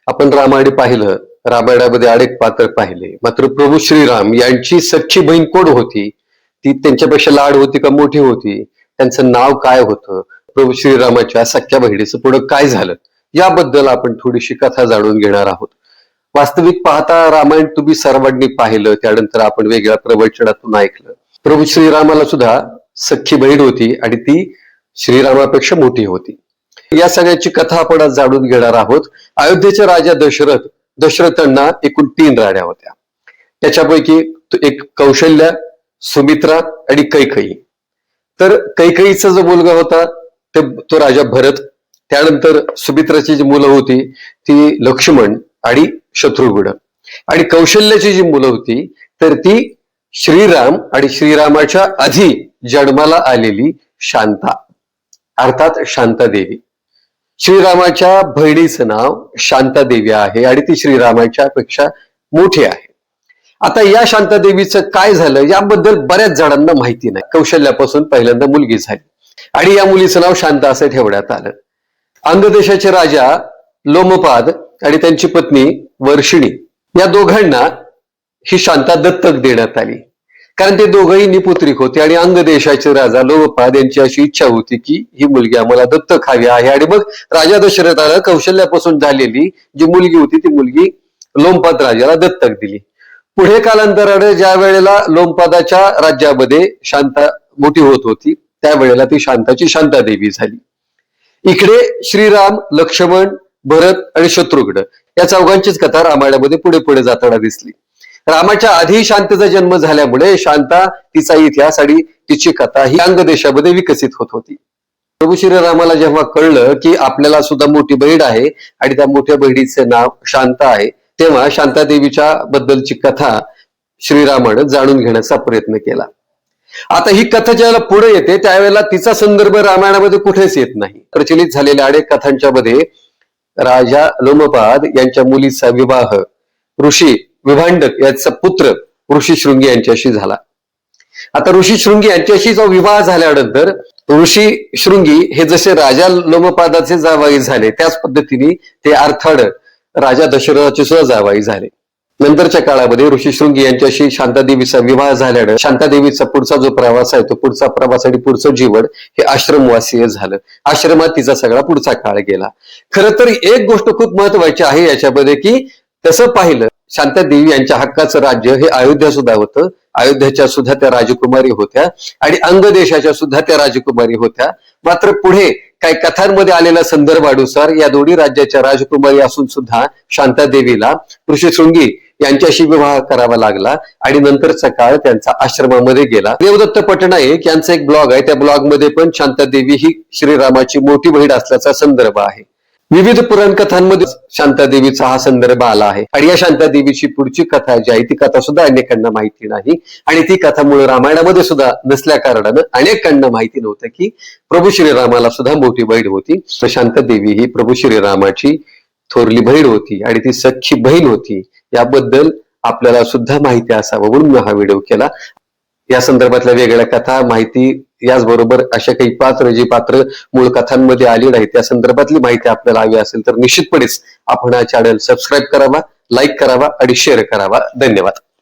आपण रामायण पाहिलं, रामायणामध्ये अनेक पात्र पाहिले, मात्र प्रभू श्रीराम यांची सख्खी बहीण कोण होती, ती त्यांच्यापेक्षा लाड होती का मोठी होती, त्यांचं नाव काय होतं, प्रभू श्रीरामाच्या सख्ख्या बहिणीचं पुढं काय झालं, याबद्दल आपण थोडीशी कथा जाणून घेणार आहोत. वास्तविक पाहता रामायण तुम्ही सर्वांनी पाहिलं, त्यानंतर आपण वेगळ्या प्रवचनातून ऐकलं. प्रभू श्रीरामाला सुद्धा सख्खी बहीण होती आणि ती श्रीरामापेक्षा मोठी होती. या सगळ्याची कथा आपण आज जाणून घेणार आहोत. अयोध्येचे राजा दशरथांना एकूण 3 राण्या होत्या. त्याच्यापैकी एक कौशल्या, सुमित्रा आणि कैकेयी. तर कैकेयीचा जो मुलगा होता तो राजा भरत, त्यानंतर सुमित्राची जी मुलं होती ती लक्ष्मण आणि शत्रुघ्न, आणि कौशल्याची जी मुलं होती तर ती श्रीराम आणि श्रीरामाच्या आधी जन्माला आलेली शांता, अर्थात शांतादेवी. श्रीरामाच्या बहिणीचं नाव शांतादेवी आहे आणि ती श्रीरामाच्या पेक्षा मोठी आहे. आता या शांतादेवीचं काय झालं याबद्दल बऱ्याच जणांना माहिती नाही. कौशल्यापासून पहिल्यांदा मुलगी झाली आणि या मुलीचं नाव शांता असं ठेवण्यात आलं. अंगदेशाचे राजा लोमपाद आणि त्यांची पत्नी वर्षिणी या दोघांना ही शांता दत्तक देण्यात आली, कारण ते दोघंही निपुत्रिक होते आणि अंगदेशाचे राजा लोमपाद यांची अशी इच्छा होती की ही मुलगी आम्हाला दत्तक हवी आहे. आणि मग राजा दशरथाला कौशल्यापासून झालेली जी मुलगी होती ती मुलगी लोमपाद राजाला दत्तक दिली. पुढे कालांतराने ज्या वेळेला लोमपादाच्या राज्यामध्ये शांता मोठी होत होती त्यावेळेला ती शांताची शांतादेवी झाली. इकडे श्रीराम, लक्ष्मण, भरत आणि शत्रुघ्न या चौघांचीच कथा रामायणामध्ये पुढे पुढे जाताना दिसली. रामाच्या आधी शांतेचा जन्म झाल्यामुळे शांता, तिचा इतिहास आणि तिची कथा ही अंगदेशामध्ये विकसित होत होती. प्रभू श्रीरामाला जेव्हा कळलं की आपल्याला सुद्धा मोठी बहीण आहे आणि त्या मोठ्या बहिणीचे नाव शांता आहे, तेव्हा शांतादेवीच्या बद्दलची कथा श्रीरामानं जाणून घेण्याचा प्रयत्न केला. आता ही कथा ज्यावेळेला पुढे येते त्यावेळेला तिचा संदर्भ रामायणामध्ये कुठेच येत नाही. प्रचलित झालेल्या अनेक कथांच्या मध्ये राजा लोमपाद यांच्या मुलीचा विवाह ऋषी विभांडक याचा पुत्र ऋषी शृंगी यांच्याशी झाला. आता ऋषी शृंगी यांच्याशी जो विवाह झाल्यानंतर ऋषी शृंगी हे जसे राजा लोमपादाचे जावाई झाले त्याच पद्धतीने ते अर्थात राजा दशरथाचे सुद्धा जावाई झाले. नंतरच्या काळामध्ये ऋषी शृंगी यांच्याशी शांतादेवीचा विवाह झाल्यानं शांतादेवीचा पुढचा जो प्रवास आहे तो पुढचा प्रवास आणि पुढचं जीवन हे आश्रमवासीय झालं. आश्रमात तिचा सगळा पुढचा काळ गेला. खरं तर एक गोष्ट खूप महत्वाची आहे याच्यामध्ये की तसं पाहिलं शांतादेवी यांच्या हक्काचं राज्य हे अयोध्या सुद्धा होतं. अयोध्याच्या सुद्धा त्या राजकुमारी होत्या आणि अंगदेशाच्या सुद्धा त्या राजकुमारी होत्या. मात्र पुढे काही कथांमध्ये आलेल्या संदर्भानुसार या दोन्ही राज्याच्या राजकुमारी असून सुद्धा शांतादेवीला ऋषीशृंगी यांच्याशी विवाह करावा लागला आणि नंतरचा काळ त्यांचा आश्रमामध्ये गेला. देवदत्त पटनायक यांचा एक ब्लॉग आहे, त्या ब्लॉगमध्ये पण शांतादेवी ही श्रीरामाची मोठी बहीण असल्याचा संदर्भ आहे. विविध पुराण कथांमध्ये शांतादेवीचा हा संदर्भ आला आहे आणि या शांतादेवीची पुढची कथा जी आहे ती कथा सुद्धा अनेकांना माहिती नाही आणि ती कथा मूळ रामायणामध्ये सुद्धा नसल्या कारणानं अनेकांना माहिती नव्हतं की प्रभू श्रीरामाला सुद्धा मोठी बहीण होती. शांतादेवी ही प्रभू श्रीरामाची थोरली बहीण होती आणि ती सख्खी बहीण होती. याबद्दल आपल्याला सुद्धा माहिती असावं म्हणून मी हा व्हिडिओ केला. या संदर्भातल्या वेगळ्या कथा, माहिती, याचबरोबर अशा काही पात्र मूळ कथांमध्ये आली नाही त्या संदर्भातली माहिती आपल्याला हवी असेल तर निश्चितपणेच आपण हा चॅनल सबस्क्राईब करावा, लाईक करावा आणि शेअर करावा. धन्यवाद.